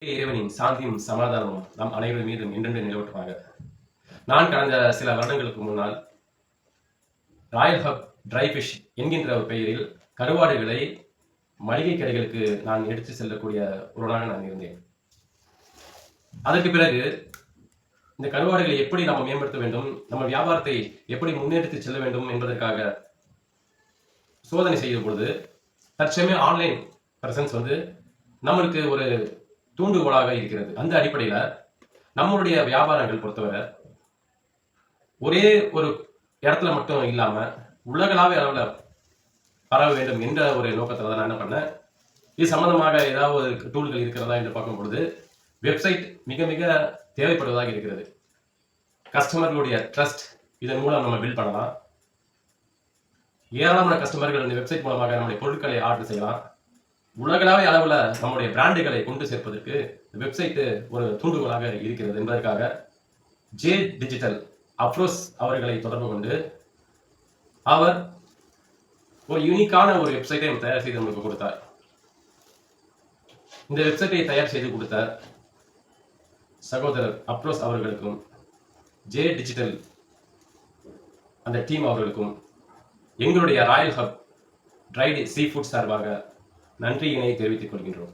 இறைவனின் சாந்தியும் சமாதானமும் நம் அனைவரும் மீதும் என்றென்று நிலவட்டுமாக. நான் கடந்த சில வருடங்களுக்கு முன்னால் ராயல் ஹப் ட்ரை ஃபிஷ் என்கின்ற ஒரு பெயரில் கருவாடுகளை மளிகை கடைகளுக்கு நான் எடுத்து செல்லக்கூடிய ஒருவனாக நான் இருந்தேன். அதற்கு பிறகு இந்த கருவாடுகளை எப்படி நாம் மேம்படுத்த வேண்டும், நம்ம வியாபாரத்தை எப்படி முன்னெடுத்து செல்ல வேண்டும் என்பதற்காக சோதனை செய்த பொழுது தற்சமயம் ஆன்லைன் பிரசன்ஸ் நம்மளுக்கு ஒரு தூண்டுகோலாக இருக்கிறது. அந்த அடிப்படையில் நம்மளுடைய வியாபாரங்கள் பொறுத்தவரை ஒரே ஒரு இடத்துல மட்டும் இல்லாம உலகளாவிய அளவில் பரவ வேண்டும் என்ற ஒரு நோக்கத்தில் தான் நான் என்ன பண்ணேன், இது சம்பந்தமாக ஏதாவது டூல்கள் இருக்கிறதா என்று பார்க்கும் பொழுது வெப்சைட் மிக மிக தேவைப்படுவதாக இருக்கிறது. கஸ்டமர்களுடைய ட்ரஸ்ட் இதன் மூலம் நம்ம பில்ட் பண்ணலாம். ஏராளமான கஸ்டமர்கள் இந்த வெப்சைட் மூலமாக நம்முடைய பொருட்களை ஆர்டர் செய்யலாம். உலகளாவிய அளவில் நம்முடைய பிராண்டுகளை கொண்டு சேர்ப்பதற்கு வெப்சைட்டு ஒரு தூண்டுகோலாக இருக்கிறது என்பதற்காக ஜே டிஜிட்டல் அப்ரோஸ் அவர்களை தொடர்பு கொண்டு அவர் ஒரு யூனிக்கான ஒரு வெப்சைட்டை தயார் செய்து நமக்கு கொடுத்தார். இந்த வெப்சைட்டை தயார் செய்து கொடுத்த சகோதரர் அப்ரோஸ் அவர்களுக்கும் ஜே டிஜிட்டல் அந்த டீம் அவர்களுக்கும் எங்களுடைய Royal Hub Dried Sea Food சார்பாக நன்றியினை தெரிவித்துக் கொள்கின்றோம்.